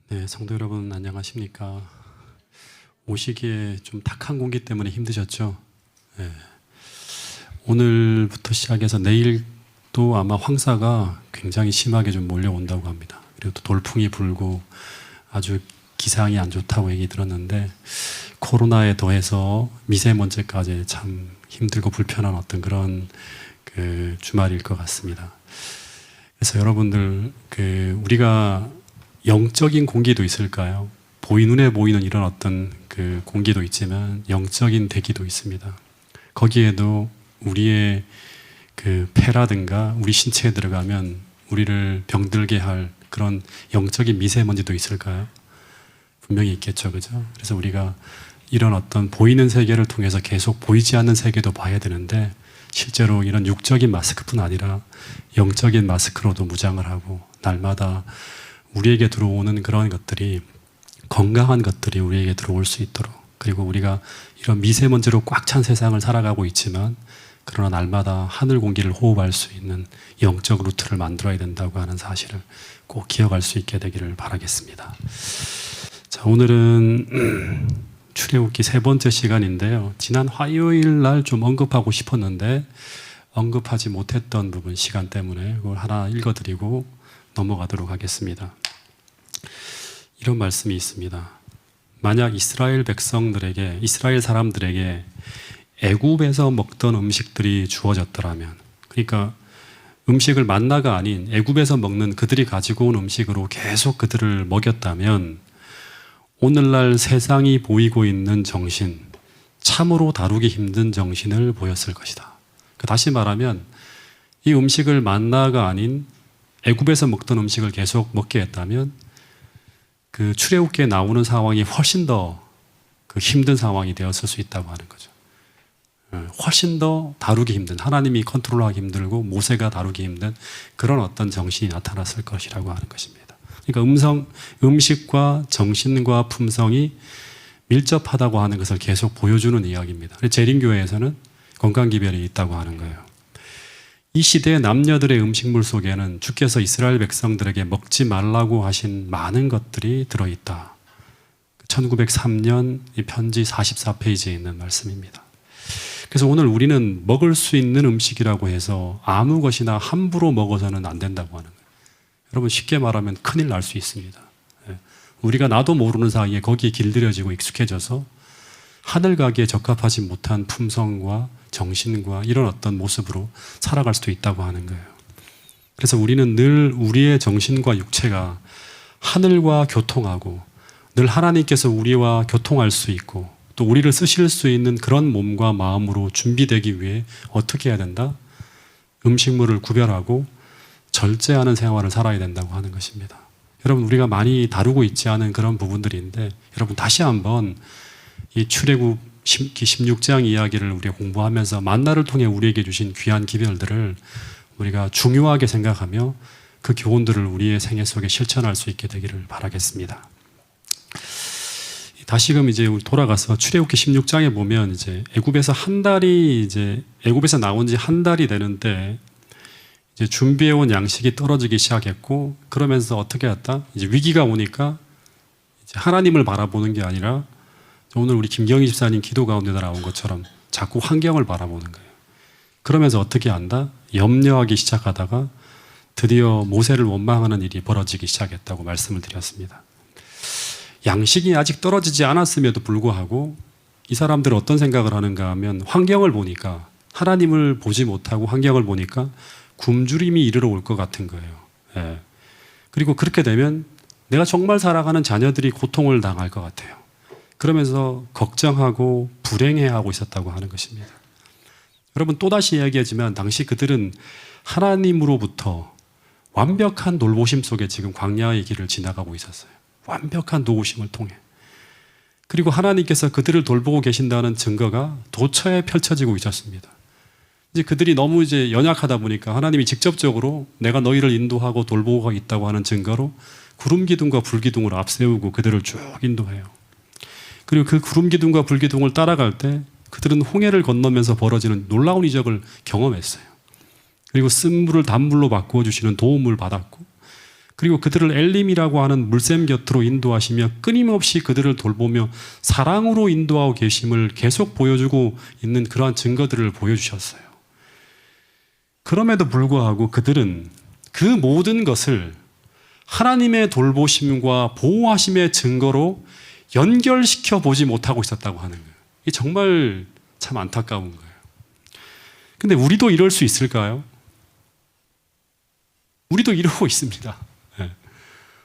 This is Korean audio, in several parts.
네, 성도 여러분 안녕하십니까? 오시기에 좀 탁한 공기 때문에 힘드셨죠? 네. 오늘부터 시작해서 내일도 아마 황사가 굉장히 심하게 좀 몰려온다고 합니다. 그리고 또 돌풍이 불고 아주 기상이 안 좋다고 얘기 들었는데, 코로나에 더해서 미세먼지까지 참 힘들고 불편한 어떤 그런 주말일 것 같습니다. 그래서 여러분들 우리가 영적인 공기도 있을까요? 눈에 보이는 이런 어떤 공기도 있지만 영적인 대기도 있습니다. 거기에도 우리의 폐라든가 우리 신체에 들어가면 우리를 병들게 할 그런 영적인 미세먼지도 있을까요? 분명히 있겠죠, 그죠? 그래서 우리가 이런 어떤 보이는 세계를 통해서 계속 보이지 않는 세계도 봐야 되는데, 실제로 이런 육적인 마스크뿐 아니라 영적인 마스크로도 무장을 하고 날마다 우리에게 들어오는 그런 것들이, 건강한 것들이 우리에게 들어올 수 있도록, 그리고 우리가 이런 미세먼지로 꽉 찬 세상을 살아가고 있지만 그러나 날마다 하늘 공기를 호흡할 수 있는 영적 루트를 만들어야 된다고 하는 사실을 꼭 기억할 수 있게 되기를 바라겠습니다. 자, 오늘은 출애굽기 3번째 시간인데요. 지난 화요일 날 좀 언급하고 싶었는데 언급하지 못했던 부분, 시간 때문에 그걸 하나 읽어드리고 넘어가도록 하겠습니다. 이런 말씀이 있습니다. 만약 이스라엘 백성들에게, 이스라엘 사람들에게 애굽에서 먹던 음식들이 주어졌더라면, 그러니까 음식을 만나가 아닌 애굽에서 먹는 그들이 가지고 온 음식으로 계속 그들을 먹였다면 오늘날 세상이 보이고 있는 정신, 참으로 다루기 힘든 정신을 보였을 것이다. 다시 말하면 이 음식을 만나가 아닌 애굽에서 먹던 음식을 계속 먹게 했다면 출애굽기에 나오는 상황이 훨씬 더 힘든 상황이 되었을 수 있다고 하는 거죠. 훨씬 더 다루기 힘든, 하나님이 컨트롤하기 힘들고 모세가 다루기 힘든 그런 어떤 정신이 나타났을 것이라고 하는 것입니다. 그러니까 음식과 정신과 품성이 밀접하다고 하는 것을 계속 보여주는 이야기입니다. 재림교회에서는 건강기별이 있다고 하는 거예요. 이 시대의 남녀들의 음식물 속에는 주께서 이스라엘 백성들에게 먹지 말라고 하신 많은 것들이 들어있다. 1903년 이 편지 44페이지에 있는 말씀입니다. 그래서 오늘 우리는 먹을 수 있는 음식이라고 해서 아무 것이나 함부로 먹어서는 안 된다고 하는 거예요. 여러분, 쉽게 말하면 큰일 날 수 있습니다. 우리가 나도 모르는 사이에 거기에 길들여지고 익숙해져서 하늘 가기에 적합하지 못한 품성과 정신과 이런 어떤 모습으로 살아갈 수도 있다고 하는 거예요. 그래서 우리는 늘 우리의 정신과 육체가 하늘과 교통하고, 늘 하나님께서 우리와 교통할 수 있고 또 우리를 쓰실 수 있는 그런 몸과 마음으로 준비되기 위해 어떻게 해야 된다? 음식물을 구별하고 절제하는 생활을 살아야 된다고 하는 것입니다. 여러분, 우리가 많이 다루고 있지 않은 그런 부분들인데, 여러분 다시 한번 이 출애굽 16장 이야기를 우리가 공부하면서 만나를 통해 우리에게 주신 귀한 기별들을 우리가 중요하게 생각하며 그 교훈들을 우리의 생애 속에 실천할 수 있게 되기를 바라겠습니다. 다시금 이제 돌아가서 출애굽기 16장에 보면 이제 애굽에서 애굽에서 나온 지 한 달이 되는데 이제 준비해온 양식이 떨어지기 시작했고, 그러면서 어떻게 했다? 이제 위기가 오니까 이제 하나님을 바라보는 게 아니라 오늘 우리 김경희 집사님 기도 가운데 나온 것처럼 자꾸 환경을 바라보는 거예요. 그러면서 어떻게 한다? 염려하기 시작하다가 드디어 모세를 원망하는 일이 벌어지기 시작했다고 말씀을 드렸습니다. 양식이 아직 떨어지지 않았음에도 불구하고 이 사람들은 어떤 생각을 하는가 하면, 환경을 보니까, 하나님을 보지 못하고 환경을 보니까 굶주림이 이르러 올 것 같은 거예요. 예. 그리고 그렇게 되면 내가 정말 사랑하는 자녀들이 고통을 당할 것 같아요. 그러면서 걱정하고 불행해하고 있었다고 하는 것입니다. 여러분, 또다시 이야기하지만 당시 그들은 하나님으로부터 완벽한 돌보심 속에 지금 광야의 길을 지나가고 있었어요. 완벽한 도우심을 통해. 그리고 하나님께서 그들을 돌보고 계신다는 증거가 도처에 펼쳐지고 있었습니다. 이제 그들이 너무 연약하다 보니까 하나님이 직접적으로 내가 너희를 인도하고 돌보고 있다고 하는 증거로 구름 기둥과 불 기둥을 앞세우고 그들을 쭉 인도해요. 그리고 그 구름 기둥과 불 기둥을 따라갈 때 그들은 홍해를 건너면서 벌어지는 놀라운 이적을 경험했어요. 그리고 쓴 물을 단물로 바꾸어 주시는 도움을 받았고, 그리고 그들을 엘림이라고 하는 물샘 곁으로 인도하시며 끊임없이 그들을 돌보며 사랑으로 인도하고 계심을 계속 보여주고 있는 그러한 증거들을 보여주셨어요. 그럼에도 불구하고 그들은 그 모든 것을 하나님의 돌보심과 보호하심의 증거로 연결시켜 보지 못하고 있었다고 하는 거예요. 이게 정말 참 안타까운 거예요. 근데 우리도 이럴 수 있을까요? 우리도 이러고 있습니다.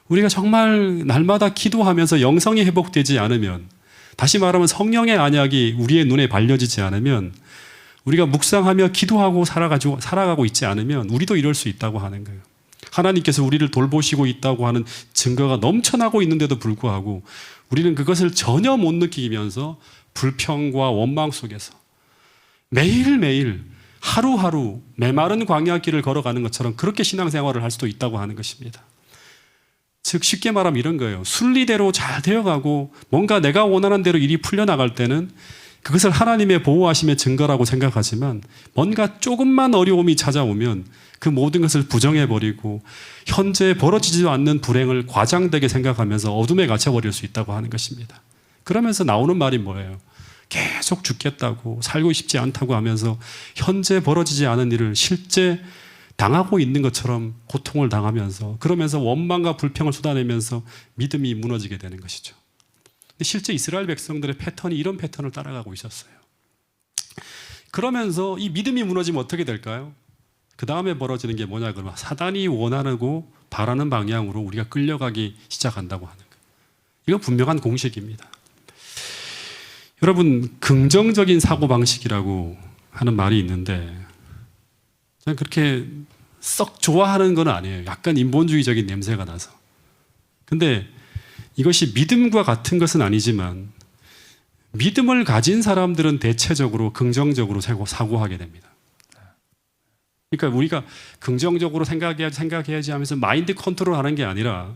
우리가 정말 날마다 기도하면서 영성이 회복되지 않으면, 다시 말하면 성령의 언약이 우리의 눈에 발려지지 않으면, 우리가 묵상하며 기도하고 살아가고 있지 않으면 우리도 이럴 수 있다고 하는 거예요. 하나님께서 우리를 돌보시고 있다고 하는 증거가 넘쳐나고 있는데도 불구하고 우리는 그것을 전혀 못 느끼면서 불평과 원망 속에서 매일매일 하루하루 메마른 광야길을 걸어가는 것처럼 그렇게 신앙생활을 할 수도 있다고 하는 것입니다. 즉 쉽게 말하면 이런 거예요. 순리대로 잘 되어가고 뭔가 내가 원하는 대로 일이 풀려나갈 때는 그것을 하나님의 보호하심의 증거라고 생각하지만 뭔가 조금만 어려움이 찾아오면 그 모든 것을 부정해버리고 현재 벌어지지도 않는 불행을 과장되게 생각하면서 어둠에 갇혀버릴 수 있다고 하는 것입니다. 그러면서 나오는 말이 뭐예요? 계속 죽겠다고, 살고 싶지 않다고 하면서 현재 벌어지지 않은 일을 실제 당하고 있는 것처럼 고통을 당하면서, 그러면서 원망과 불평을 쏟아내면서 믿음이 무너지게 되는 것이죠. 근데 실제 이스라엘 백성들의 패턴이 이런 패턴을 따라가고 있었어요. 그러면서 이 믿음이 무너지면 어떻게 될까요? 그 다음에 벌어지는 게 뭐냐 그러면 사단이 원하고 바라는 방향으로 우리가 끌려가기 시작한다고 하는 거예요. 이건 분명한 공식입니다. 여러분, 긍정적인 사고방식이라고 하는 말이 있는데 저는 그렇게 썩 좋아하는 건 아니에요. 약간 인본주의적인 냄새가 나서. 근데 이것이 믿음과 같은 것은 아니지만 믿음을 가진 사람들은 대체적으로 긍정적으로 사고하게 됩니다. 그러니까 우리가 긍정적으로 생각해야지 하면서 마인드 컨트롤 하는 게 아니라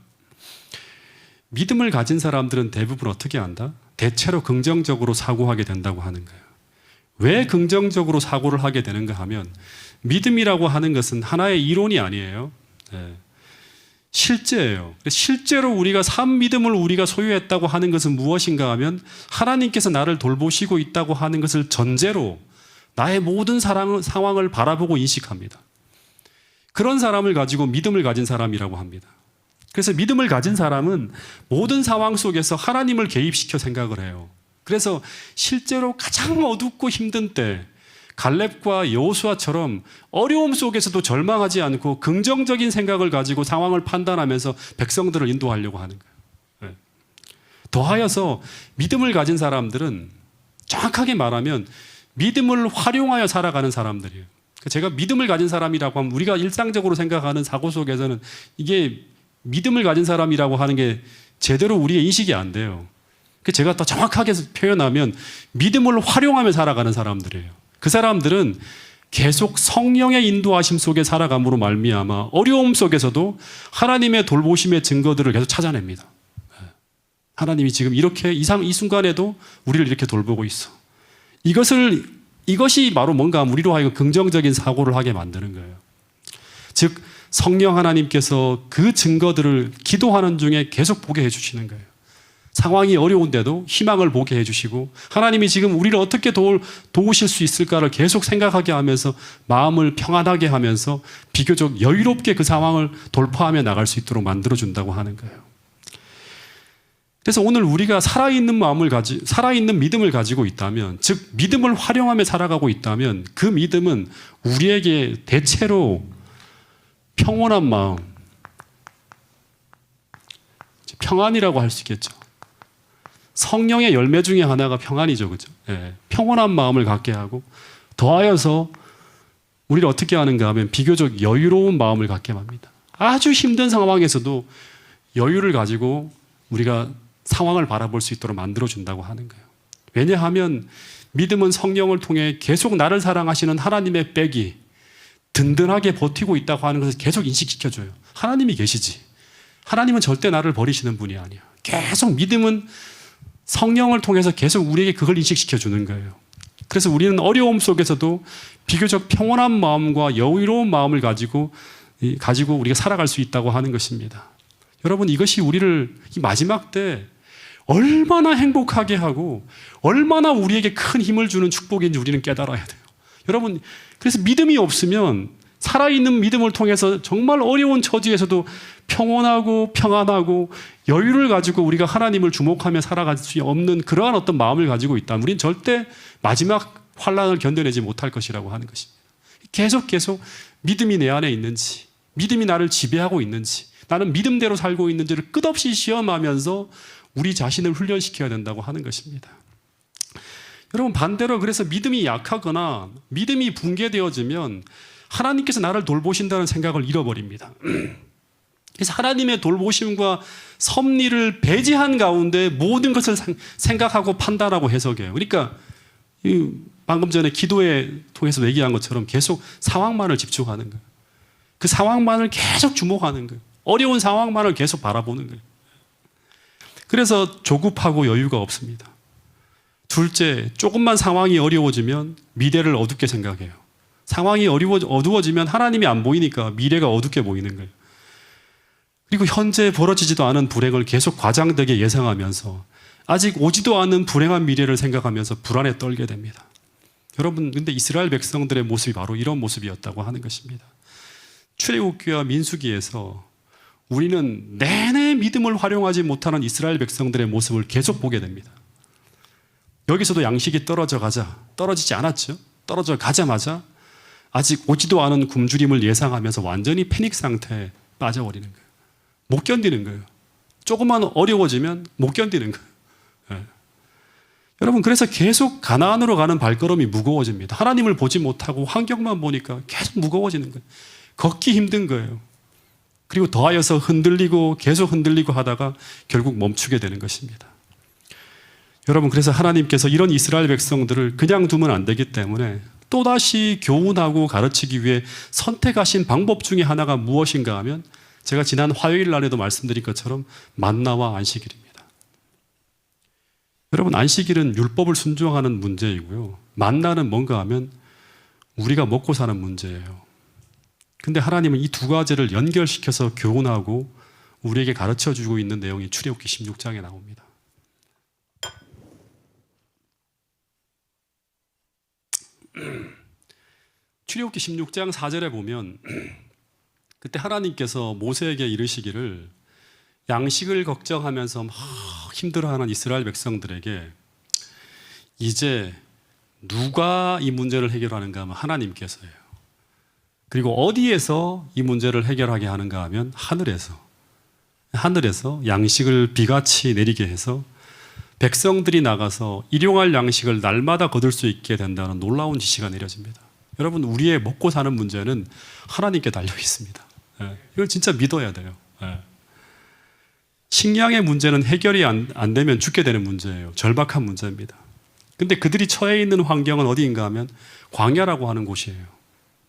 믿음을 가진 사람들은 대부분 어떻게 한다? 대체로 긍정적으로 사고하게 된다고 하는 거예요. 왜 긍정적으로 사고를 하게 되는가 하면 믿음이라고 하는 것은 하나의 이론이 아니에요. 실제예요. 실제로 우리가 산 믿음을 우리가 소유했다고 하는 것은 무엇인가 하면 하나님께서 나를 돌보시고 있다고 하는 것을 전제로 나의 모든 상황을 바라보고 인식합니다. 그런 사람을 가지고 믿음을 가진 사람이라고 합니다. 그래서 믿음을 가진 사람은 모든 상황 속에서 하나님을 개입시켜 생각을 해요. 그래서 실제로 가장 어둡고 힘든 때 갈렙과 여호수아처럼 어려움 속에서도 절망하지 않고 긍정적인 생각을 가지고 상황을 판단하면서 백성들을 인도하려고 하는 거예요. 더하여서 믿음을 가진 사람들은 정확하게 말하면 믿음을 활용하여 살아가는 사람들이에요. 제가 믿음을 가진 사람이라고 하면 우리가 일상적으로 생각하는 사고 속에서는 이게 믿음을 가진 사람이라고 하는 게 제대로 우리의 인식이 안 돼요. 제가 더 정확하게 표현하면 믿음을 활용하며 살아가는 사람들이에요. 그 사람들은 계속 성령의 인도하심 속에 살아감으로 말미암아 어려움 속에서도 하나님의 돌보심의 증거들을 계속 찾아냅니다. 하나님이 지금 이렇게 이 순간에도 우리를 이렇게 돌보고 있어. 이것이 바로 뭔가 우리로 하여금 긍정적인 사고를 하게 만드는 거예요. 즉 성령 하나님께서 그 증거들을 기도하는 중에 계속 보게 해주시는 거예요. 상황이 어려운데도 희망을 보게 해주시고 하나님이 지금 우리를 어떻게 도우실 수 있을까를 계속 생각하게 하면서 마음을 평안하게 하면서 비교적 여유롭게 그 상황을 돌파하며 나갈 수 있도록 만들어준다고 하는 거예요. 그래서 오늘 우리가 살아있는 믿음을 가지고 있다면, 즉 믿음을 활용하며 살아가고 있다면 그 믿음은 우리에게 대체로 평온한 마음, 평안이라고 할 수 있겠죠. 성령의 열매 중에 하나가 평안이죠. 그죠? 평온한 마음을 갖게 하고 더하여서 우리를 어떻게 하는가 하면 비교적 여유로운 마음을 갖게 합니다. 아주 힘든 상황에서도 여유를 가지고 우리가 상황을 바라볼 수 있도록 만들어준다고 하는 거예요. 왜냐하면 믿음은 성령을 통해 계속 나를 사랑하시는 하나님의 백이 든든하게 버티고 있다고 하는 것을 계속 인식시켜줘요. 하나님이 계시지. 하나님은 절대 나를 버리시는 분이 아니야. 계속 믿음은 성령을 통해서 계속 우리에게 그걸 인식시켜주는 거예요. 그래서 우리는 어려움 속에서도 비교적 평온한 마음과 여유로운 마음을 가지고 가지고 우리가 살아갈 수 있다고 하는 것입니다. 여러분, 이것이 우리를 이 마지막 때 얼마나 행복하게 하고 얼마나 우리에게 큰 힘을 주는 축복인지 우리는 깨달아야 돼요. 여러분, 그래서 믿음이 없으면 살아있는 믿음을 통해서 정말 어려운 처지에서도 평온하고 평안하고 여유를 가지고 우리가 하나님을 주목하며 살아갈 수 없는 그러한 어떤 마음을 가지고 있다면 우리는 절대 마지막 환난을 견뎌내지 못할 것이라고 하는 것입니다. 계속 믿음이 내 안에 있는지, 믿음이 나를 지배하고 있는지, 나는 믿음대로 살고 있는지를 끝없이 시험하면서 우리 자신을 훈련시켜야 된다고 하는 것입니다. 여러분, 반대로 그래서 믿음이 약하거나 믿음이 붕괴되어지면 하나님께서 나를 돌보신다는 생각을 잃어버립니다. 그래서 하나님의 돌보심과 섭리를 배제한 가운데 모든 것을 생각하고 판단하고 해석해요. 그러니까 방금 전에 기도에 통해서 얘기한 것처럼 계속 상황만을 집중하는 거예요. 그 상황만을 계속 주목하는 거예요. 어려운 상황만을 계속 바라보는 거예요. 그래서 조급하고 여유가 없습니다. 둘째, 조금만 상황이 어려워지면 미래를 어둡게 생각해요. 상황이 어두워지면 하나님이 안 보이니까 미래가 어둡게 보이는 거예요. 그리고 현재 벌어지지도 않은 불행을 계속 과장되게 예상하면서 아직 오지도 않은 불행한 미래를 생각하면서 불안에 떨게 됩니다. 여러분, 근데 이스라엘 백성들의 모습이 바로 이런 모습이었다고 하는 것입니다. 출애굽기와 민수기에서 우리는 내내 믿음을 활용하지 못하는 이스라엘 백성들의 모습을 계속 보게 됩니다. 여기서도 양식이 떨어지지 않았죠. 떨어져 가자마자 아직 오지도 않은 굶주림을 예상하면서 완전히 패닉 상태에 빠져버리는 거예요. 못 견디는 거예요. 조금만 어려워지면 못 견디는 거예요. 네. 여러분, 그래서 계속 가나안으로 가는 발걸음이 무거워집니다. 하나님을 보지 못하고 환경만 보니까 계속 무거워지는 거예요. 걷기 힘든 거예요. 그리고 더하여서 계속 흔들리고 하다가 결국 멈추게 되는 것입니다. 여러분, 그래서 하나님께서 이런 이스라엘 백성들을 그냥 두면 안 되기 때문에 또다시 교훈하고 가르치기 위해 선택하신 방법 중에 하나가 무엇인가 하면 제가 지난 화요일 날에도 말씀드린 것처럼 만나와 안식일입니다. 여러분, 안식일은 율법을 순종하는 문제이고요. 만나는 뭔가 하면 우리가 먹고 사는 문제예요. 근데 하나님은 이 두 가지를 연결시켜서 교훈하고 우리에게 가르쳐주고 있는 내용이 출애굽기 16장에 나옵니다. 출애굽기 16장 4절에 보면 그때 하나님께서 모세에게 이르시기를 양식을 걱정하면서 막 힘들어하는 이스라엘 백성들에게 이제 누가 이 문제를 해결하는가 하면 하나님께서예요. 그리고 어디에서 이 문제를 해결하게 하는가 하면 하늘에서 양식을 비같이 내리게 해서 백성들이 나가서 일용할 양식을 날마다 거둘 수 있게 된다는 놀라운 지시가 내려집니다. 여러분, 우리의 먹고 사는 문제는 하나님께 달려 있습니다. 이걸 진짜 믿어야 돼요. 식량의 문제는 해결이 안 되면 죽게 되는 문제예요. 절박한 문제입니다. 근데 그들이 처해 있는 환경은 어디인가 하면 광야라고 하는 곳이에요.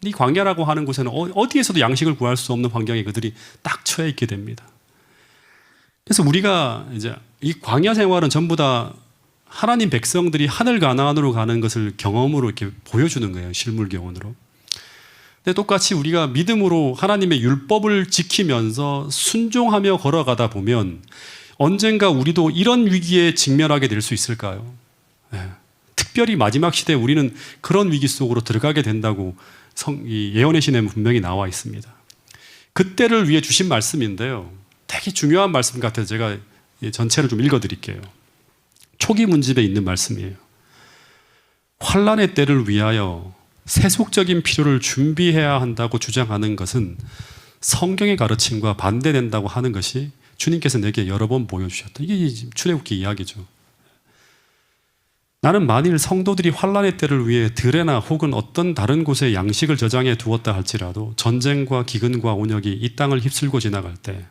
이 광야라고 하는 곳에는 어디에서도 양식을 구할 수 없는 환경에 그들이 딱 처해 있게 됩니다. 그래서 우리가 이제 이 광야 생활은 전부 다 하나님 백성들이 하늘 가나안으로 가는 것을 경험으로 이렇게 보여주는 거예요. 실물 교훈으로. 근데 똑같이 우리가 믿음으로 하나님의 율법을 지키면서 순종하며 걸어가다 보면 언젠가 우리도 이런 위기에 직면하게 될 수 있을까요? 네. 특별히 마지막 시대에 우리는 그런 위기 속으로 들어가게 된다고 예언의 신에 분명히 나와 있습니다. 그때를 위해 주신 말씀인데요. 되게 중요한 말씀 같아서 제가 전체를 좀 읽어드릴게요. 초기 문집에 있는 말씀이에요. 환난의 때를 위하여 세속적인 필요를 준비해야 한다고 주장하는 것은 성경의 가르침과 반대된다고 하는 것이 주님께서 내게 여러 번 보여주셨다. 이게 출애굽기 이야기죠. 나는 만일 성도들이 환난의 때를 위해 들에나 혹은 어떤 다른 곳에 양식을 저장해 두었다 할지라도 전쟁과 기근과 온역이 이 땅을 휩쓸고 지나갈 때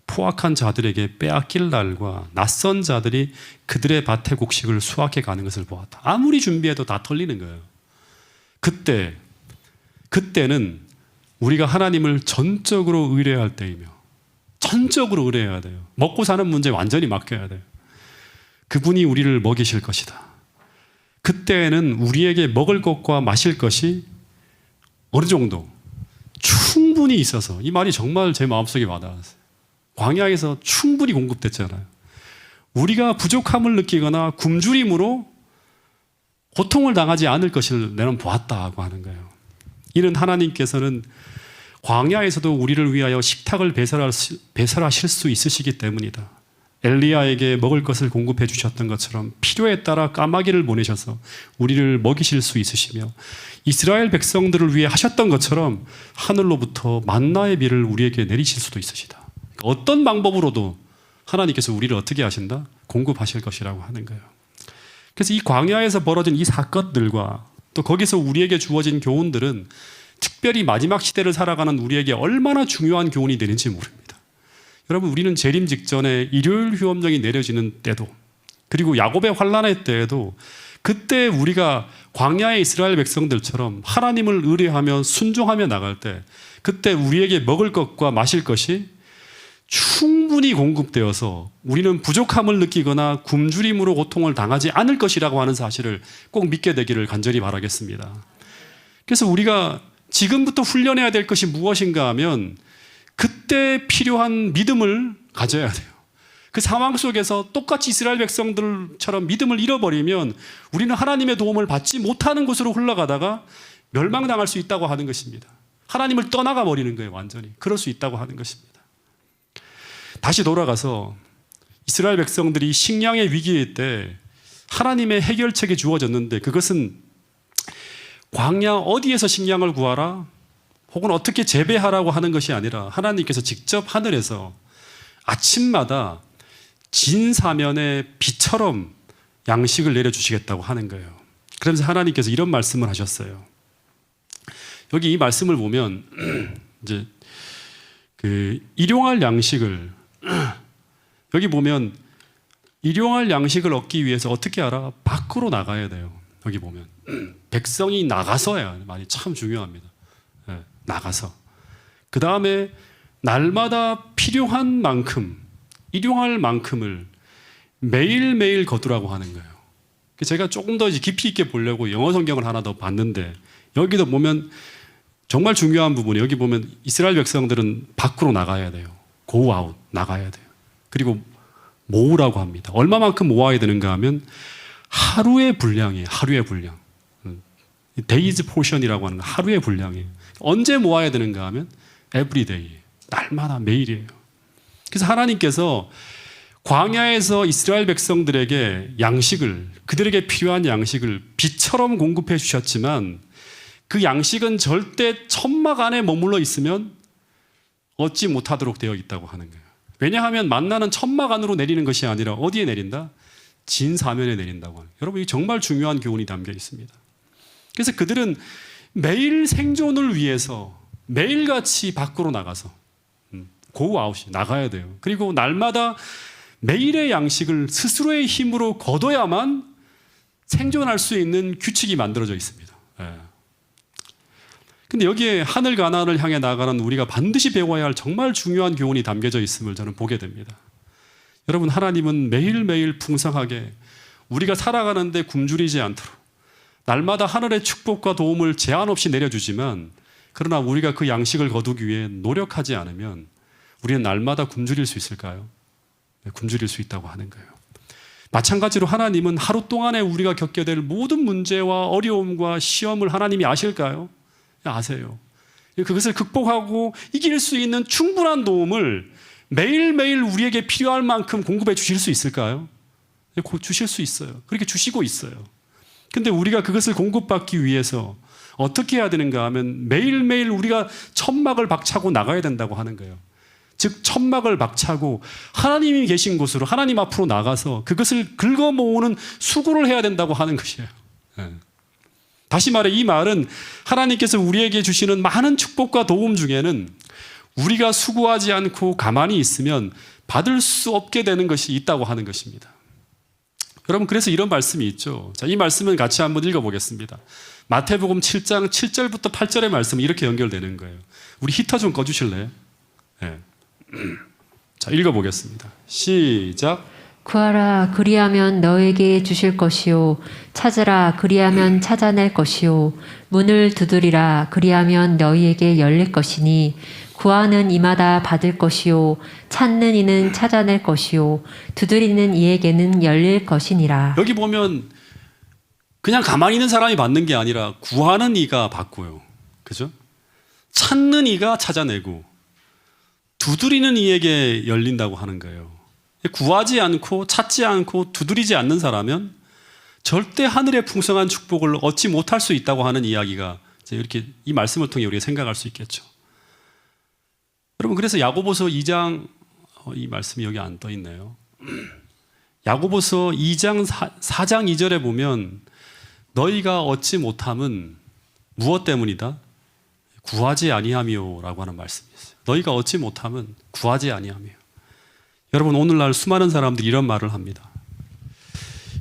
포악한 자들에게 빼앗길 날과 낯선 자들이 그들의 밭의 곡식을 수확해 가는 것을 보았다. 아무리 준비해도 다 털리는 거예요. 그때는 우리가 하나님을 전적으로 의뢰할 때이며 전적으로 의뢰해야 돼요. 먹고 사는 문제에 완전히 맡겨야 돼요. 그분이 우리를 먹이실 것이다. 그때에는 우리에게 먹을 것과 마실 것이 어느 정도 충분히 있어서, 이 말이 정말 제 마음속에 와닿았어요. 광야에서 충분히 공급됐잖아요. 우리가 부족함을 느끼거나 굶주림으로 고통을 당하지 않을 것을 나는 보았다고 하는 거예요. 이는 하나님께서는 광야에서도 우리를 위하여 식탁을 배설하실 수 있으시기 때문이다. 엘리야에게 먹을 것을 공급해 주셨던 것처럼 필요에 따라 까마귀를 보내셔서 우리를 먹이실 수 있으시며, 이스라엘 백성들을 위해 하셨던 것처럼 하늘로부터 만나의 비를 우리에게 내리실 수도 있으시다. 어떤 방법으로도 하나님께서 우리를 어떻게 하신다? 공급하실 것이라고 하는 거예요. 그래서 이 광야에서 벌어진 이 사건들과 또 거기서 우리에게 주어진 교훈들은 특별히 마지막 시대를 살아가는 우리에게 얼마나 중요한 교훈이 되는지 모릅니다. 여러분, 우리는 재림 직전에 일요일 휴업령이 내려지는 때도, 그리고 야곱의 환난의 때에도, 그때 우리가 광야의 이스라엘 백성들처럼 하나님을 의뢰하며 순종하며 나갈 때, 그때 우리에게 먹을 것과 마실 것이 충분히 공급되어서 우리는 부족함을 느끼거나 굶주림으로 고통을 당하지 않을 것이라고 하는 사실을 꼭 믿게 되기를 간절히 바라겠습니다. 그래서 우리가 지금부터 훈련해야 될 것이 무엇인가 하면, 그때 필요한 믿음을 가져야 돼요. 그 상황 속에서 똑같이 이스라엘 백성들처럼 믿음을 잃어버리면 우리는 하나님의 도움을 받지 못하는 곳으로 흘러가다가 멸망당할 수 있다고 하는 것입니다. 하나님을 떠나가 버리는 거예요. 완전히 그럴 수 있다고 하는 것입니다. 다시 돌아가서 이스라엘 백성들이 식량의 위기일 때 하나님의 해결책이 주어졌는데, 그것은 광야 어디에서 식량을 구하라, 혹은 어떻게 재배하라고 하는 것이 아니라 하나님께서 직접 하늘에서 아침마다 진사면의 비처럼 양식을 내려주시겠다고 하는 거예요. 그러면서 하나님께서 이런 말씀을 하셨어요. 여기 이 말씀을 보면 이제 그 일용할 양식을, 여기 보면 일용할 양식을 얻기 위해서 어떻게 하라? 밖으로 나가야 돼요. 여기 보면 백성이 나가서야, 말이 참 중요합니다. 나가서. 그 다음에 날마다 필요한 만큼, 일용할 만큼을 매일매일 거두라고 하는 거예요. 제가 조금 더 깊이 있게 보려고 영어 성경을 하나 더 봤는데, 여기도 보면 정말 중요한 부분이, 여기 보면 이스라엘 백성들은 밖으로 나가야 돼요. Go out, 나가야 돼요. 그리고 모으라고 합니다. 얼마만큼 모아야 되는가 하면 하루의 분량이에요. 하루의 분량. Days portion이라고 하는 거, 하루의 분량이에요. 언제 모아야 되는가 하면 every day, 날마다, 매일이에요. 그래서 하나님께서 광야에서 이스라엘 백성들에게 양식을, 그들에게 필요한 양식을 비처럼 공급해 주셨지만, 그 양식은 절대 천막 안에 머물러 있으면 얻지 못하도록 되어 있다고 하는 거예요. 왜냐하면 만나는 천막 안으로 내리는 것이 아니라 어디에 내린다? 진사면에 내린다고 하는 거예요. 여러분, 이 정말 중요한 교훈이 담겨 있습니다. 그래서 그들은 매일 생존을 위해서 매일같이 밖으로 나가서 go out이 나가야 돼요. 그리고 날마다 매일의 양식을 스스로의 힘으로 거둬야만 생존할 수 있는 규칙이 만들어져 있습니다. 근데 여기에 하늘 가나안을 향해 나가는 우리가 반드시 배워야 할 정말 중요한 교훈이 담겨져 있음을 저는 보게 됩니다. 여러분, 하나님은 매일매일 풍성하게 우리가 살아가는데 굶주리지 않도록 날마다 하늘의 축복과 도움을 제한 없이 내려주지만, 그러나 우리가 그 양식을 거두기 위해 노력하지 않으면 우리는 날마다 굶주릴 수 있을까요? 네, 굶주릴 수 있다고 하는 거예요. 마찬가지로 하나님은 하루 동안에 우리가 겪게 될 모든 문제와 어려움과 시험을 하나님이 아실까요? 아세요. 그것을 극복하고 이길 수 있는 충분한 도움을 매일매일 우리에게 필요할 만큼 공급해 주실 수 있을까요? 주실 수 있어요. 그렇게 주시고 있어요. 근데 우리가 그것을 공급받기 위해서 어떻게 해야 되는가 하면 매일매일 우리가 천막을 박차고 나가야 된다고 하는 거예요. 즉 천막을 박차고 하나님이 계신 곳으로, 하나님 앞으로 나가서 그것을 긁어 모으는 수고를 해야 된다고 하는 것이에요. 다시 말해, 이 말은 하나님께서 우리에게 주시는 많은 축복과 도움 중에는 우리가 수고하지 않고 가만히 있으면 받을 수 없게 되는 것이 있다고 하는 것입니다. 여러분, 그래서 이런 말씀이 있죠. 자, 이 말씀은 같이 한번 읽어보겠습니다. 마태복음 7장 7절부터 8절의 말씀은 이렇게 연결되는 거예요. 우리 히터 좀 꺼주실래요? 네. 자, 읽어보겠습니다. 시작. 구하라 그리하면 너에게 주실 것이요 찾으라 그리하면 찾아낼 것이요 문을 두드리라 그리하면 너희에게 열릴 것이니 구하는 이마다 받을 것이요 찾는 이는 찾아낼 것이요 두드리는 이에게는 열릴 것이니라. 여기 보면 그냥 가만히 있는 사람이 받는 게 아니라 구하는 이가 받고요. 그죠? 찾는 이가 찾아내고 두드리는 이에게 열린다고 하는 거예요. 구하지 않고 찾지 않고 두드리지 않는 사람은 절대 하늘의 풍성한 축복을 얻지 못할 수 있다고 하는 이야기가 이렇게 이 말씀을 통해 우리가 생각할 수 있겠죠. 여러분, 그래서 야고보서 2장 이 말씀이 여기 안 떠 있네요. 야고보서 2장 4장 2절에 보면 너희가 얻지 못함은 무엇 때문이다? 구하지 아니함이요라고 하는 말씀이 있어요. 너희가 얻지 못함은 구하지 아니함이요. 여러분, 오늘날 수많은 사람들이 이런 말을 합니다.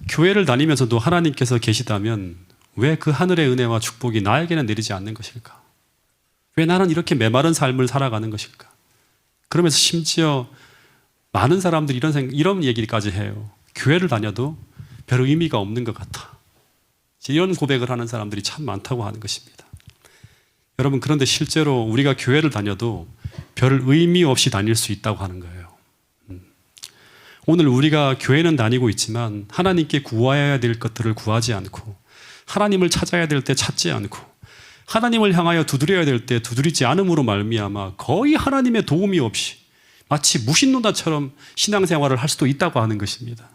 교회를 다니면서도 하나님께서 계시다면 왜 그 하늘의 은혜와 축복이 나에게는 내리지 않는 것일까? 왜 나는 이렇게 메마른 삶을 살아가는 것일까? 그러면서 심지어 많은 사람들이 이런 얘기까지 해요. 교회를 다녀도 별 의미가 없는 것 같아. 이런 고백을 하는 사람들이 참 많다고 하는 것입니다. 여러분, 그런데 실제로 우리가 교회를 다녀도 별 의미 없이 다닐 수 있다고 하는 거예요. 오늘 우리가 교회는 다니고 있지만 하나님께 구해야 될 것들을 구하지 않고 하나님을 찾아야 될 때 찾지 않고 하나님을 향하여 두드려야 될 때 두드리지 않음으로 말미암아 거의 하나님의 도움이 없이 마치 무신론자처럼 신앙생활을 할 수도 있다고 하는 것입니다.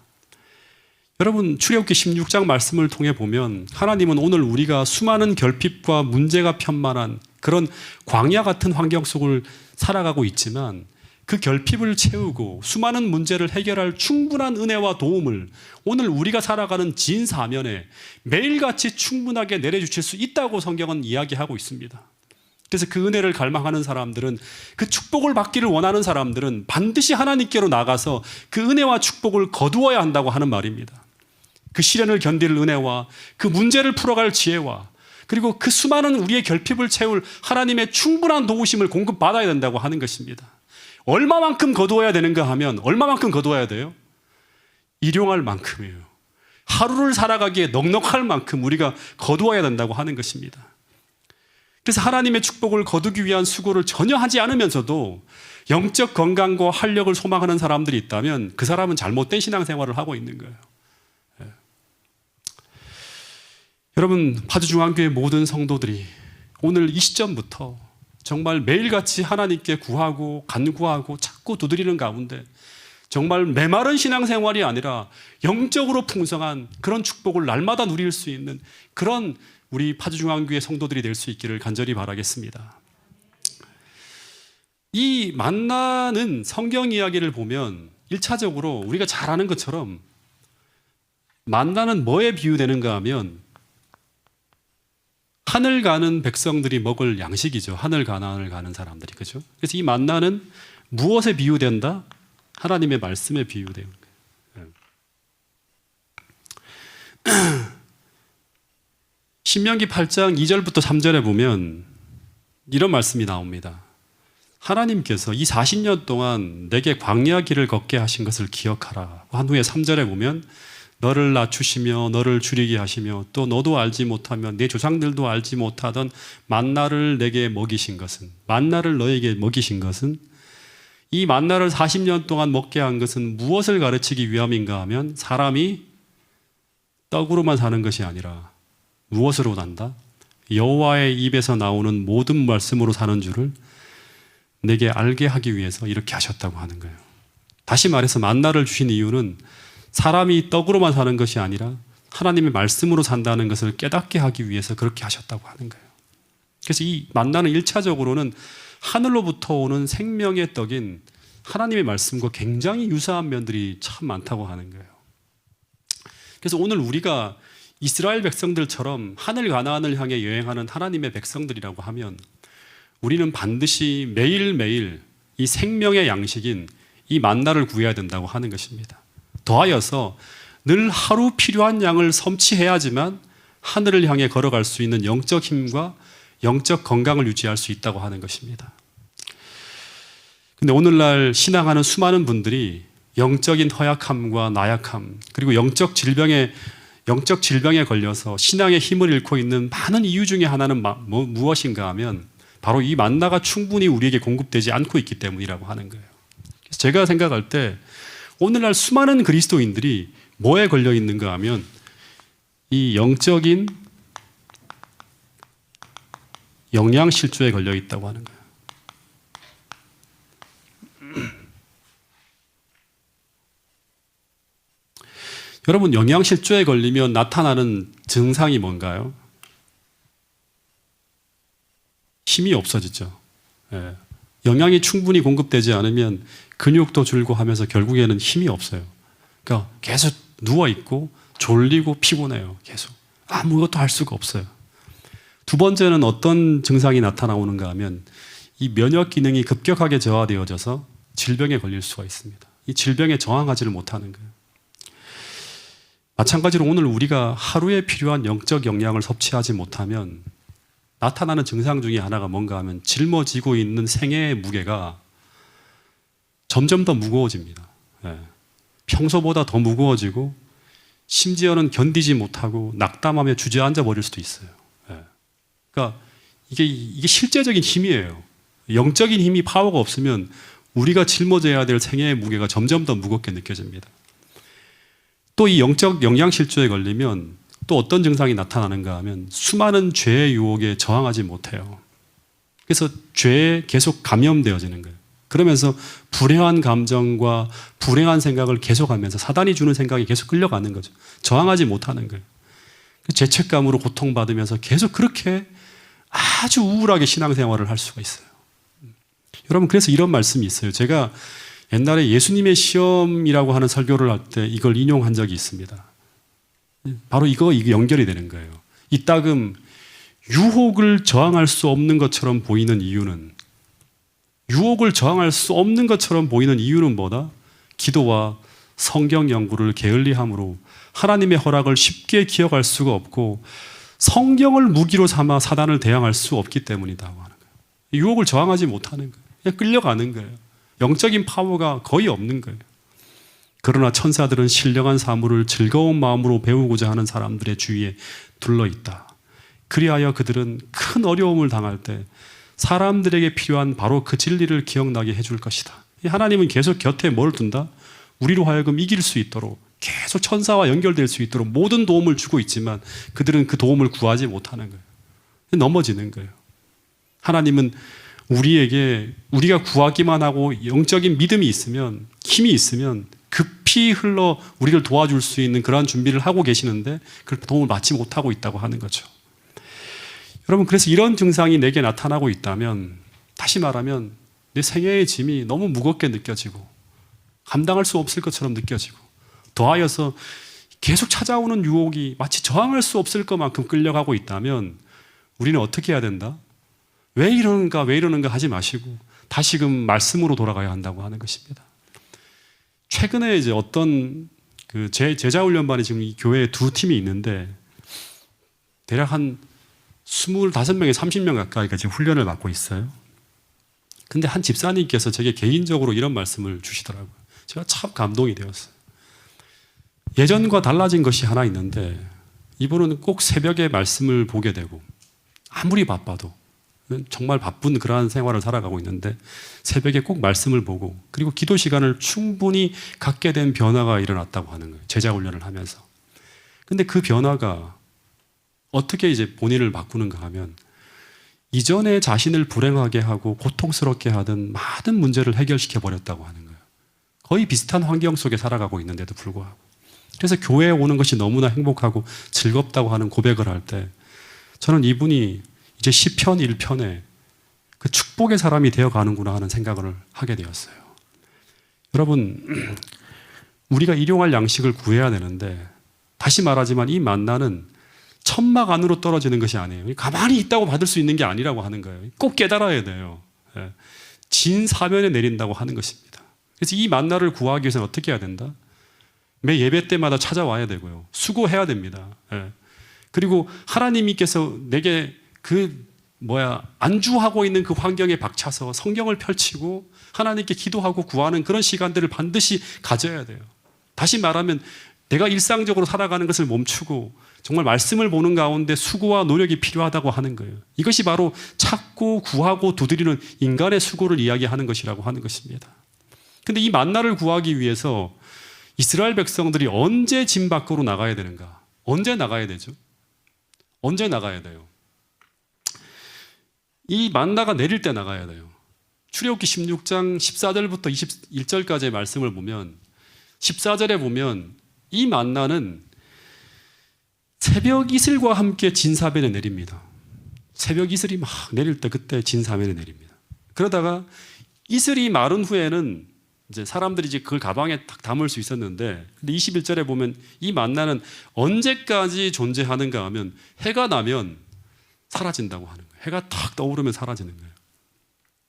여러분, 출애굽기 16장 말씀을 통해 보면 하나님은 오늘 우리가 수많은 결핍과 문제가 편만한 그런 광야 같은 환경 속을 살아가고 있지만 그 결핍을 채우고 수많은 문제를 해결할 충분한 은혜와 도움을 오늘 우리가 살아가는 진 사면에 매일같이 충분하게 내려주실 수 있다고 성경은 이야기하고 있습니다. 그래서 그 은혜를 갈망하는 사람들은, 그 축복을 받기를 원하는 사람들은 반드시 하나님께로 나가서 그 은혜와 축복을 거두어야 한다고 하는 말입니다. 그 시련을 견딜 은혜와 그 문제를 풀어갈 지혜와 그리고 그 수많은 우리의 결핍을 채울 하나님의 충분한 도우심을 공급받아야 된다고 하는 것입니다. 얼마만큼 거두어야 되는가 하면 얼마만큼 거두어야 돼요? 일용할 만큼이에요. 하루를 살아가기에 넉넉할 만큼 우리가 거두어야 된다고 하는 것입니다. 그래서 하나님의 축복을 거두기 위한 수고를 전혀 하지 않으면서도 영적 건강과 활력을 소망하는 사람들이 있다면 그 사람은 잘못된 신앙생활을 하고 있는 거예요. 여러분, 파주중앙교회 모든 성도들이 오늘 이 시점부터 정말 매일같이 하나님께 구하고 간구하고 자꾸 두드리는 가운데 정말 메마른 신앙생활이 아니라 영적으로 풍성한 그런 축복을 날마다 누릴 수 있는 그런 우리 파주중앙교회 성도들이 될 수 있기를 간절히 바라겠습니다. 이 만나는 성경 이야기를 보면 1차적으로 우리가 잘 아는 것처럼 만나는 뭐에 비유되는가 하면 하늘 가는 백성들이 먹을 양식이죠. 하늘 가나안을 가는 사람들이. 그죠? 그래서 이 만나는 무엇에 비유된다? 하나님의 말씀에 비유되는 거예요. 신명기 8장 2절부터 3절에 보면 이런 말씀이 나옵니다. 하나님께서 이 40년 동안 내게 광야 길을 걷게 하신 것을 기억하라. 한 후에 3절에 보면 너를 낮추시며 너를 줄이게 하시며 또 너도 알지 못하며 내 조상들도 알지 못하던 만나를 내게 먹이신 것은, 만나를 너에게 먹이신 것은, 이 만나를 40년 동안 먹게 한 것은 무엇을 가르치기 위함인가 하면 사람이 떡으로만 사는 것이 아니라 무엇으로 산다? 여호와의 입에서 나오는 모든 말씀으로 사는 줄을 내게 알게 하기 위해서 이렇게 하셨다고 하는 거예요. 다시 말해서 만나를 주신 이유는 사람이 떡으로만 사는 것이 아니라 하나님의 말씀으로 산다는 것을 깨닫게 하기 위해서 그렇게 하셨다고 하는 거예요. 그래서 이 만나는 1차적으로는 하늘로부터 오는 생명의 떡인 하나님의 말씀과 굉장히 유사한 면들이 참 많다고 하는 거예요. 그래서 오늘 우리가 이스라엘 백성들처럼 하늘 가나안을 향해 여행하는 하나님의 백성들이라고 하면 우리는 반드시 매일매일 이 생명의 양식인 이 만나를 구해야 된다고 하는 것입니다. 더하여서 늘 하루 필요한 양을 섭취해야지만 하늘을 향해 걸어갈 수 있는 영적 힘과 영적 건강을 유지할 수 있다고 하는 것입니다. 근데 오늘날 신앙하는 수많은 분들이 영적인 허약함과 나약함, 그리고 영적 질병에 걸려서 신앙의 힘을 잃고 있는 많은 이유 중에 하나는 무엇인가 하면 바로 이 만나가 충분히 우리에게 공급되지 않고 있기 때문이라고 하는 거예요. 그래서 제가 생각할 때 오늘날 수많은 그리스도인들이 뭐에 걸려 있는가 하면 이 영적인 영양실조에 걸려 있다고 하는 거예요. 여러분, 영양실조에 걸리면 나타나는 증상이 뭔가요? 힘이 없어지죠. 예. 영양이 충분히 공급되지 않으면 근육도 줄고 하면서 결국에는 힘이 없어요. 그러니까 계속 누워있고 졸리고 피곤해요. 계속 아무것도 할 수가 없어요. 두 번째는 어떤 증상이 나타나오는가 하면 이 면역 기능이 급격하게 저하되어져서 질병에 걸릴 수가 있습니다. 이 질병에 저항하지를 못하는 거예요. 마찬가지로 오늘 우리가 하루에 필요한 영적 영양을 섭취하지 못하면 나타나는 증상 중에 하나가 뭔가 하면 짊어지고 있는 생애의 무게가 점점 더 무거워집니다. 예. 평소보다 더 무거워지고 심지어는 견디지 못하고 낙담하며 주저앉아 버릴 수도 있어요. 예. 그러니까 이게 실제적인 힘이에요. 영적인 힘이 파워가 없으면 우리가 짊어져야 될 생애의 무게가 점점 더 무겁게 느껴집니다. 또 이 영적 영양실조에 걸리면 또 어떤 증상이 나타나는가 하면 수많은 죄의 유혹에 저항하지 못해요. 그래서 죄에 계속 감염되어지는 거예요. 그러면서 불행한 감정과 불행한 생각을 계속하면서 사단이 주는 생각이 계속 끌려가는 거죠. 저항하지 못하는 거예요. 죄책감으로 고통받으면서 계속 그렇게 아주 우울하게 신앙생활을 할 수가 있어요. 여러분, 그래서 이런 말씀이 있어요. 제가 옛날에 예수님의 시험이라고 하는 설교를 할 때 이걸 인용한 적이 있습니다. 바로 이거 연결이 되는 거예요. 이따금 유혹을 저항할 수 없는 것처럼 보이는 이유는 뭐다? 기도와 성경 연구를 게을리함으로 하나님의 허락을 쉽게 기억할 수가 없고 성경을 무기로 삼아 사단을 대항할 수 없기 때문이라고 하는 거예요. 유혹을 저항하지 못하는 거예요. 그냥 끌려가는 거예요. 영적인 파워가 거의 없는 거예요. 그러나 천사들은 신령한 사물을 즐거운 마음으로 배우고자 하는 사람들의 주위에 둘러있다. 그리하여 그들은 큰 어려움을 당할 때 사람들에게 필요한 바로 그 진리를 기억나게 해줄 것이다. 하나님은 계속 곁에 뭘 둔다? 우리로 하여금 이길 수 있도록 계속 천사와 연결될 수 있도록 모든 도움을 주고 있지만 그들은 그 도움을 구하지 못하는 거예요. 넘어지는 거예요. 하나님은 우리가 구하기만 하고 영적인 믿음이 있으면, 힘이 있으면 급히 흘러 우리를 도와줄 수 있는 그러한 준비를 하고 계시는데 그 도움을 받지 못하고 있다고 하는 거죠. 여러분, 그래서 이런 증상이 내게 나타나고 있다면, 다시 말하면 내 생애의 짐이 너무 무겁게 느껴지고 감당할 수 없을 것처럼 느껴지고 더하여서 계속 찾아오는 유혹이 마치 저항할 수 없을 것만큼 끌려가고 있다면 우리는 어떻게 해야 된다? 왜 이러는가 하지 마시고 다시금 말씀으로 돌아가야 한다고 하는 것입니다. 최근에 이제 어떤 제자훈련반이 지금 이 교회에 두 팀이 있는데 대략 한 25명에 30명 가까이가 지금 훈련을 받고 있어요. 근데 한 집사님께서 제게 개인적으로 이런 말씀을 주시더라고요. 제가 참 감동이 되었어요. 예전과 달라진 것이 하나 있는데 이분은 꼭 새벽에 말씀을 보게 되고 아무리 바빠도 정말 바쁜 그러한 생활을 살아가고 있는데 새벽에 꼭 말씀을 보고 그리고 기도 시간을 충분히 갖게 된 변화가 일어났다고 하는 거예요. 제자 훈련을 하면서. 근데 그 변화가 어떻게 이제 본인을 바꾸는가 하면 이전에 자신을 불행하게 하고 고통스럽게 하던 많은 문제를 해결시켜 버렸다고 하는 거예요. 거의 비슷한 환경 속에 살아가고 있는데도 불구하고. 그래서 교회에 오는 것이 너무나 행복하고 즐겁다고 하는 고백을 할 때 저는 이분이 이제 시편 1편에 그 축복의 사람이 되어가는구나 하는 생각을 하게 되었어요. 여러분, 우리가 일용할 양식을 구해야 되는데 다시 말하지만 이 만나는 천막 안으로 떨어지는 것이 아니에요. 가만히 있다고 받을 수 있는 게 아니라고 하는 거예요. 꼭 깨달아야 돼요. 진 사면에 내린다고 하는 것입니다. 그래서 이 만나를 구하기 위해서는 어떻게 해야 된다? 매 예배 때마다 찾아와야 되고요. 수고해야 됩니다. 그리고 하나님께서 내게 그 안주하고 있는 그 환경에 박차서 성경을 펼치고 하나님께 기도하고 구하는 그런 시간들을 반드시 가져야 돼요. 다시 말하면 내가 일상적으로 살아가는 것을 멈추고 정말 말씀을 보는 가운데 수고와 노력이 필요하다고 하는 거예요. 이것이 바로 찾고 구하고 두드리는 인간의 수고를 이야기하는 것이라고 하는 것입니다. 근데 이 만나를 구하기 위해서 이스라엘 백성들이 언제 진 밖으로 나가야 되는가? 언제 나가야 되죠? 언제 나가야 돼요? 이 만나가 내릴 때 나가야 돼요. 출애굽기 16장 14절부터 21절까지의 말씀을 보면 14절에 보면 이 만나는 새벽 이슬과 함께 진사변에 내립니다. 새벽 이슬이 막 내릴 때 그때 진사변에 내립니다. 그러다가 이슬이 마른 후에는 이제 사람들이 이제 그걸 가방에 딱 담을 수 있었는데, 근데 21절에 보면 이 만나는 언제까지 존재하는가 하면 해가 나면 사라진다고 하는 거예요. 해가 탁 떠오르면 사라지는 거예요.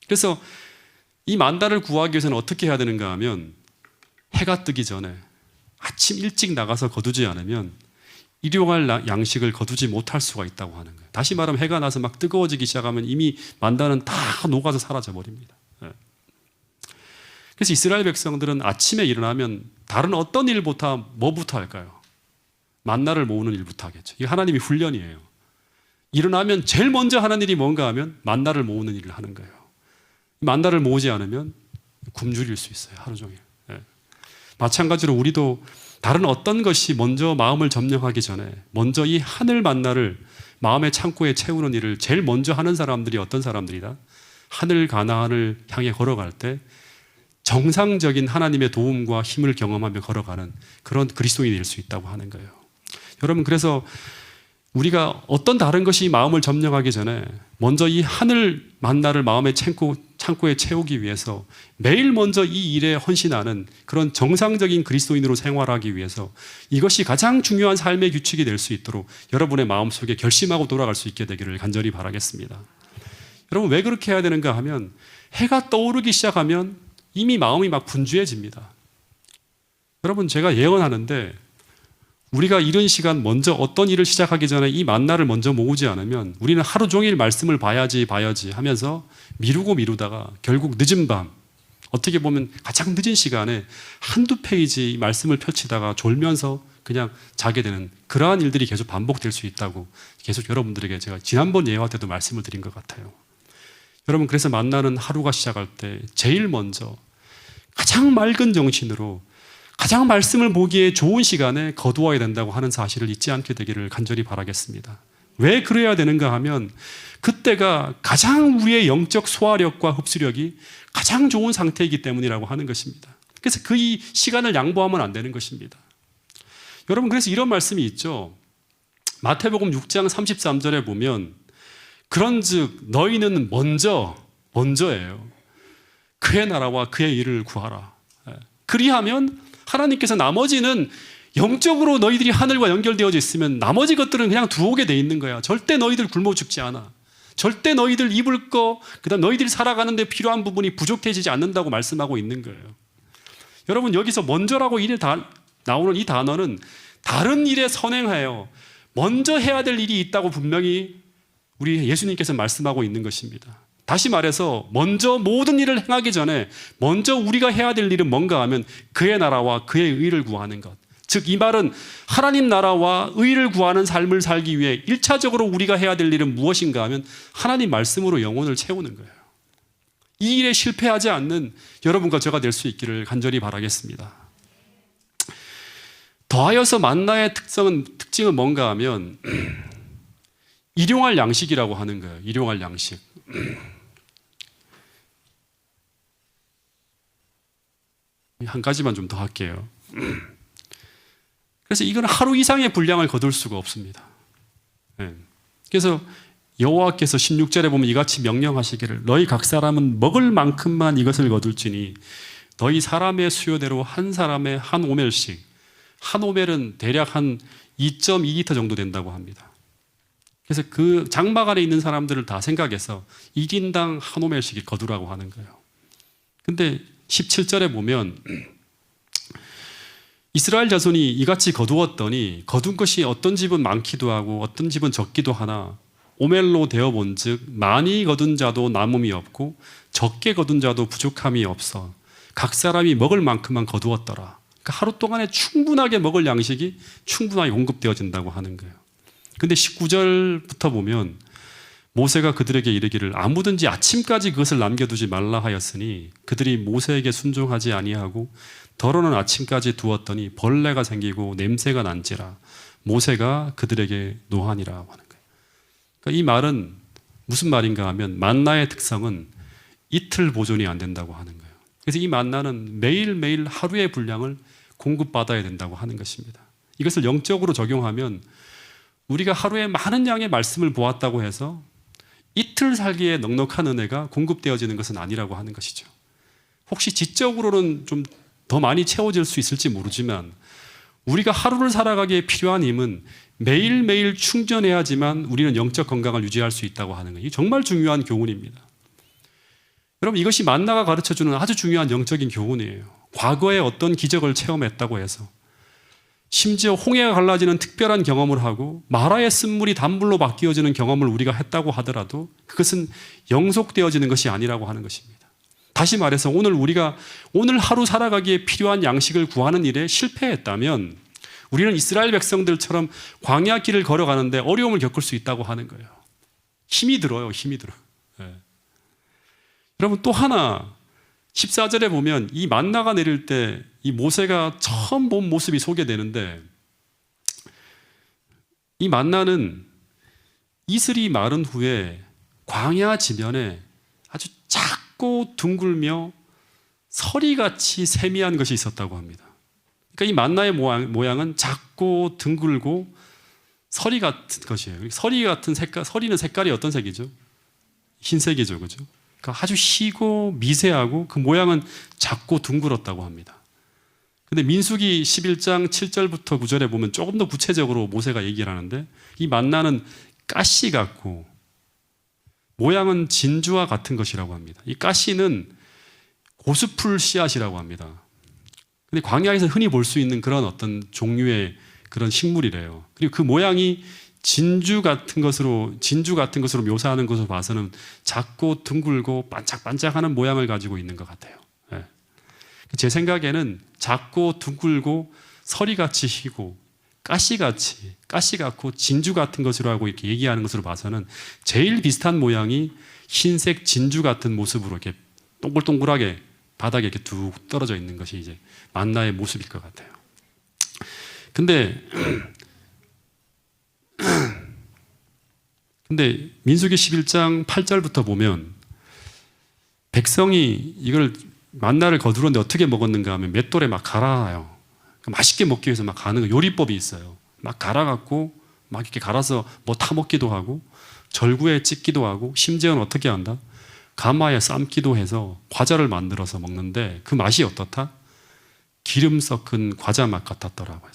그래서 이 만나를 구하기 위해서는 어떻게 해야 되는가 하면 해가 뜨기 전에 아침 일찍 나가서 거두지 않으면 일용할 양식을 거두지 못할 수가 있다고 하는 거예요. 다시 말하면 해가 나서 막 뜨거워지기 시작하면 이미 만나는 다 녹아서 사라져 버립니다. 그래서 이스라엘 백성들은 아침에 일어나면 다른 어떤 일보다 뭐부터 할까요? 만나를 모으는 일부터 하겠죠. 이게 하나님의 훈련이에요. 일어나면 제일 먼저 하는 일이 뭔가 하면 만나를 모으는 일을 하는 거예요. 만나를 모으지 않으면 굶주릴 수 있어요. 하루 종일. 마찬가지로 우리도 다른 어떤 것이 먼저 마음을 점령하기 전에 먼저 이 하늘 만나를 마음의 창고에 채우는 일을 제일 먼저 하는 사람들이 어떤 사람들이다? 하늘 가나안을 향해 걸어갈 때 정상적인 하나님의 도움과 힘을 경험하며 걸어가는 그런 그리스도인이 될 수 있다고 하는 거예요. 여러분, 그래서 우리가 어떤 다른 것이 마음을 점령하기 전에 먼저 이 하늘 만나를 마음의 창고에 채우기 위해서 매일 먼저 이 일에 헌신하는 그런 정상적인 그리스도인으로 생활하기 위해서 이것이 가장 중요한 삶의 규칙이 될 수 있도록 여러분의 마음속에 결심하고 돌아갈 수 있게 되기를 간절히 바라겠습니다. 여러분, 왜 그렇게 해야 되는가 하면 해가 떠오르기 시작하면 이미 마음이 막 분주해집니다. 여러분, 제가 예언하는데 우리가 이런 시간 먼저 어떤 일을 시작하기 전에 이 만나를 먼저 모으지 않으면 우리는 하루 종일 말씀을 봐야지 하면서 미루다가 결국 늦은 밤, 어떻게 보면 가장 늦은 시간에 한두 페이지 말씀을 펼치다가 졸면서 그냥 자게 되는 그러한 일들이 계속 반복될 수 있다고 계속 여러분들에게 제가 지난번 예화 때도 말씀을 드린 것 같아요. 여러분, 그래서 만나는 하루가 시작할 때 제일 먼저 가장 맑은 정신으로 가장 말씀을 보기에 좋은 시간에 거두어야 된다고 하는 사실을 잊지 않게 되기를 간절히 바라겠습니다. 왜 그래야 되는가 하면 그때가 가장 우리의 영적 소화력과 흡수력이 가장 좋은 상태이기 때문이라고 하는 것입니다. 그래서 그 이 시간을 양보하면 안 되는 것입니다. 여러분, 그래서 이런 말씀이 있죠. 마태복음 6장 33절에 보면 그런즉 너희는 먼저예요. 그의 나라와 그의 일을 구하라. 그리하면 하나님께서 나머지는 영적으로 너희들이 하늘과 연결되어져 있으면 나머지 것들은 그냥 들어오게 돼 있는 거야. 절대 너희들 굶어 죽지 않아. 절대 너희들 입을 거, 그다음 너희들이 살아가는 데 필요한 부분이 부족해지지 않는다고 말씀하고 있는 거예요. 여러분, 여기서 먼저라고 나오는 이 단어는 다른 일에 선행하여 먼저 해야 될 일이 있다고 분명히 우리 예수님께서 말씀하고 있는 것입니다. 다시 말해서 먼저 모든 일을 행하기 전에 먼저 우리가 해야 될 일은 뭔가 하면 그의 나라와 그의 의를 구하는 것. 즉, 이 말은 하나님 나라와 의를 구하는 삶을 살기 위해 1차적으로 우리가 해야 될 일은 무엇인가 하면 하나님 말씀으로 영혼을 채우는 거예요. 이 일에 실패하지 않는 여러분과 제가 될 수 있기를 간절히 바라겠습니다. 더하여서 만나의 특징은 뭔가 하면 일용할 양식이라고 하는 거예요. 일용할 양식. 한 가지만 좀 더 할게요. 그래서 이건 하루 이상의 분량을 거둘 수가 없습니다. 그래서 여호와께서 16절에 보면 이같이 명령하시기를 너희 각 사람은 먹을 만큼만 이것을 거둘지니 너희 사람의 수요대로 한 사람의 한 오멜씩, 한 오멜은 대략 한 2.2리터 정도 된다고 합니다. 그래서 그 장막 안에 있는 사람들을 다 생각해서 1인당 한 오멜씩 거두라고 하는 거예요. 근데 17절에 보면 이스라엘 자손이 이같이 거두었더니 거둔 것이 어떤 집은 많기도 하고 어떤 집은 적기도 하나 오멜로 되어 본즉 많이 거둔 자도 남음이 없고 적게 거둔 자도 부족함이 없어 각 사람이 먹을 만큼만 거두었더라. 그러니까 하루 동안에 충분하게 먹을 양식이 충분하게 공급되어진다고 하는 거예요. 근데 19절부터 보면 모세가 그들에게 이르기를 아무든지 아침까지 그것을 남겨두지 말라 하였으니 그들이 모세에게 순종하지 아니하고 더러는 아침까지 두었더니 벌레가 생기고 냄새가 난지라 모세가 그들에게 노하니라 하는 거예요. 그러니까 이 말은 무슨 말인가 하면 만나의 특성은 이틀 보존이 안 된다고 하는 거예요. 그래서 이 만나는 매일매일 하루의 분량을 공급받아야 된다고 하는 것입니다. 이것을 영적으로 적용하면 우리가 하루에 많은 양의 말씀을 보았다고 해서 이틀 살기에 넉넉한 은혜가 공급되어지는 것은 아니라고 하는 것이죠. 혹시 지적으로는 좀 더 많이 채워질 수 있을지 모르지만 우리가 하루를 살아가기에 필요한 힘은 매일매일 충전해야지만 우리는 영적 건강을 유지할 수 있다고 하는 거예요. 이게 정말 중요한 교훈입니다. 여러분 이것이 만나가 가르쳐주는 아주 중요한 영적인 교훈이에요. 과거에 어떤 기적을 체험했다고 해서 심지어 홍해가 갈라지는 특별한 경험을 하고 마라의 쓴물이 단물로 바뀌어지는 경험을 우리가 했다고 하더라도 그것은 영속되어지는 것이 아니라고 하는 것입니다. 다시 말해서 우리가 오늘 하루 살아가기에 필요한 양식을 구하는 일에 실패했다면 우리는 이스라엘 백성들처럼 광야 길을 걸어가는데 어려움을 겪을 수 있다고 하는 거예요. 힘이 들어요. 네. 여러분 또 하나 14절에 보면 이 만나가 내릴 때 이 모세가 처음 본 모습이 소개되는데 이 만나는 이슬이 마른 후에 광야 지면에 아주 작고 둥글며 서리같이 세미한 것이 있었다고 합니다. 그러니까 이 만나의 모양은 작고 둥글고 서리 같은 것이에요. 서리 같은 색깔, 서리는 색깔이 어떤 색이죠? 흰색이죠, 그죠? 그러니까 아주 희고 미세하고 그 모양은 작고 둥글었다고 합니다. 근데 민수기 11장 7절부터 9절에 보면 조금 더 구체적으로 모세가 얘기를 하는데 이 만나는 가시 같고 모양은 진주와 같은 것이라고 합니다. 이 가시는 고수풀 씨앗이라고 합니다. 근데 광야에서 흔히 볼 수 있는 그런 어떤 종류의 그런 식물이래요. 그리고 그 모양이 진주 같은 것으로 묘사하는 것으로 봐서는 작고 둥글고 반짝반짝하는 모양을 가지고 있는 것 같아요. 네. 제 생각에는 작고 둥글고 서리같이 희고 가시 같고 진주 같은 것으로 하고 이렇게 얘기하는 것으로 봐서는 제일 비슷한 모양이 흰색 진주 같은 모습으로 이렇게 동글동글하게 바닥에 이렇게 뚝 떨어져 있는 것이 이제 만나의 모습일 것 같아요. 근데 민수기 11장 8절부터 보면 백성이 이걸 만나를 거두는데 어떻게 먹었는가 하면 맷돌에 막 갈아요. 맛있게 먹기 위해서 막 가는 거 요리법이 있어요. 막 갈아갖고 막 이렇게 갈아서 뭐 타 먹기도 하고 절구에 찍기도 하고 심지어는 어떻게 한다? 가마에 삶기도 해서 과자를 만들어서 먹는데 그 맛이 어떻다? 기름 섞은 과자 맛 같았더라고요.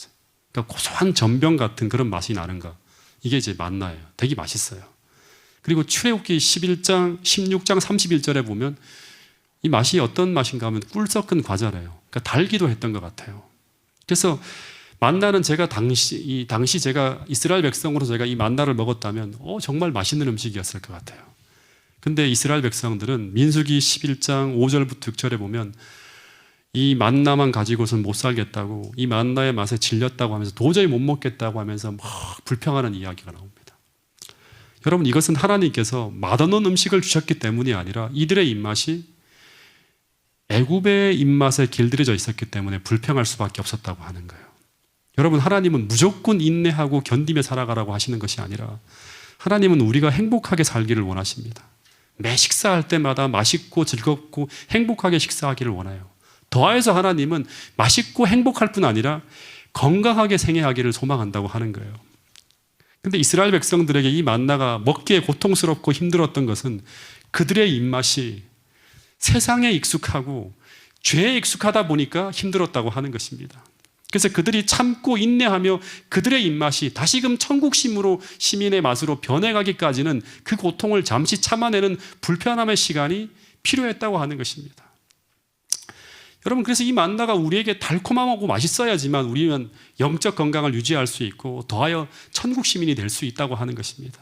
그러니까 고소한 전병 같은 그런 맛이 나는가? 이게 이제 만나예요. 되게 맛있어요. 그리고 출애굽기 11장, 16장 31절에 보면 이 맛이 어떤 맛인가 하면 꿀 섞은 과자래요. 그러니까 달기도 했던 것 같아요. 그래서 만나는 제가 당시 제가 이스라엘 백성으로 제가 이 만나를 먹었다면 정말 맛있는 음식이었을 것 같아요. 근데 이스라엘 백성들은 민수기 11장 5절부터 6절에 보면 이 만나만 가지고선 못 살겠다고 이 만나의 맛에 질렸다고 하면서 도저히 못 먹겠다고 하면서 막 불평하는 이야기가 나옵니다. 여러분 이것은 하나님께서 맛없는 음식을 주셨기 때문이 아니라 이들의 입맛이 애굽의 입맛에 길들여져 있었기 때문에 불평할 수밖에 없었다고 하는 거예요. 여러분 하나님은 무조건 인내하고 견디며 살아가라고 하시는 것이 아니라 하나님은 우리가 행복하게 살기를 원하십니다. 매 식사할 때마다 맛있고 즐겁고 행복하게 식사하기를 원해요. 더해서 하나님은 맛있고 행복할 뿐 아니라 건강하게 생애하기를 소망한다고 하는 거예요. 근데 이스라엘 백성들에게 이 만나가 먹기에 고통스럽고 힘들었던 것은 그들의 입맛이 세상에 익숙하고 죄에 익숙하다 보니까 힘들었다고 하는 것입니다. 그래서 그들이 참고 인내하며 그들의 입맛이 다시금 천국심으로 시민의 맛으로 변해가기까지는 그 고통을 잠시 참아내는 불편함의 시간이 필요했다고 하는 것입니다. 여러분 그래서 이 만나가 우리에게 달콤하고 맛있어야지만 우리는 영적 건강을 유지할 수 있고 더하여 천국 시민이 될 수 있다고 하는 것입니다.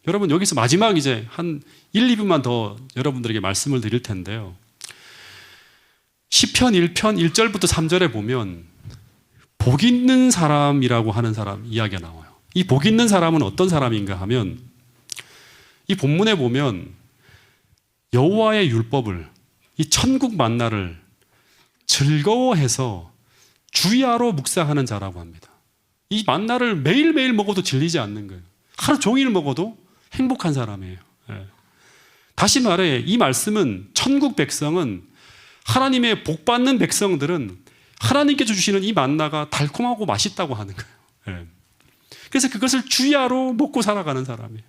여러분 여기서 마지막 이제 한 1, 2분만 더 여러분들에게 말씀을 드릴 텐데요. 시편 1편 1절부터 3절에 보면 복 있는 사람이라고 하는 사람 이야기가 나와요. 이 복 있는 사람은 어떤 사람인가 하면 이 본문에 보면 여호와의 율법을, 이 천국 만나를 즐거워해서 주야로 묵상하는 자라고 합니다. 이 만나를 매일매일 먹어도 질리지 않는 거예요. 하루 종일 먹어도 행복한 사람이에요. 예. 다시 말해 이 말씀은 천국 백성은, 하나님의 복받는 백성들은 하나님께서 주시는 이 만나가 달콤하고 맛있다고 하는 거예요. 예. 그래서 그것을 주야로 먹고 살아가는 사람이에요.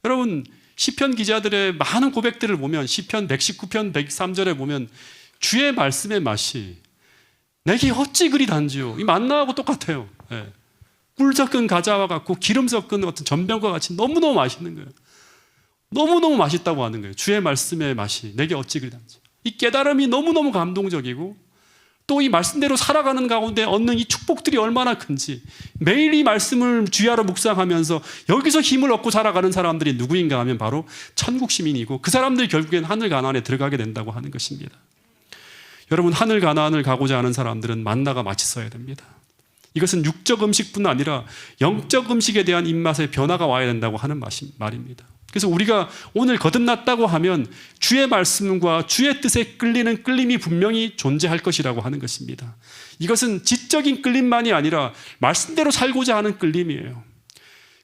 여러분 시편 기자들의 많은 고백들을 보면 시편 119편 103절에 보면 주의 말씀의 맛이 내게 어찌 그리 단지요. 이 만나하고 똑같아요. 예. 꿀 섞은 과자와 같고 기름 섞은 어떤 전병과 같이 너무너무 맛있는 거예요. 너무너무 맛있다고 하는 거예요. 주의 말씀의 맛이 내게 어찌 그리 단지. 이 깨달음이 너무너무 감동적이고 또 이 말씀대로 살아가는 가운데 얻는 이 축복들이 얼마나 큰지, 매일 이 말씀을 주야로 묵상하면서 여기서 힘을 얻고 살아가는 사람들이 누구인가 하면 바로 천국 시민이고 그 사람들이 결국엔 하늘 가나안에 들어가게 된다고 하는 것입니다. 여러분 하늘 가나안을 가고자 하는 사람들은 만나가 맛있어야 됩니다. 이것은 육적 음식뿐 아니라 영적 음식에 대한 입맛의 변화가 와야 된다고 하는 말입니다. 그래서 우리가 오늘 거듭났다고 하면 주의 말씀과 주의 뜻에 끌리는 끌림이 분명히 존재할 것이라고 하는 것입니다. 이것은 지적인 끌림만이 아니라 말씀대로 살고자 하는 끌림이에요.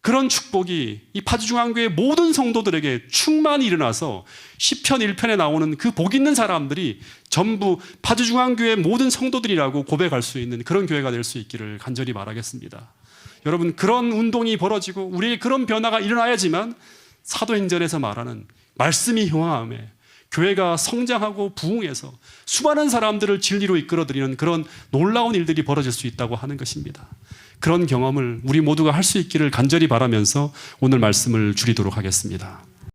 그런 축복이 이 파주중앙교회 모든 성도들에게 충만히 일어나서 시편 1편에 나오는 그 복 있는 사람들이 전부 파주중앙교회 모든 성도들이라고 고백할 수 있는 그런 교회가 될 수 있기를 간절히 바라겠습니다. 여러분 그런 운동이 벌어지고 우리의 그런 변화가 일어나야지만 사도행전에서 말하는 말씀이 형함에 교회가 성장하고 부흥해서 수많은 사람들을 진리로 이끌어들이는 그런 놀라운 일들이 벌어질 수 있다고 하는 것입니다. 그런 경험을 우리 모두가 할 수 있기를 간절히 바라면서 오늘 말씀을 줄이도록 하겠습니다.